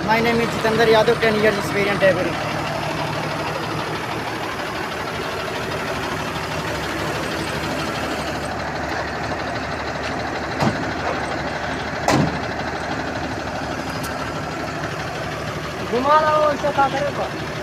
My name is Jitendra Yadav, 10 years experience driving. घुमा रहा हूँ, ऐसे क्या करेगा?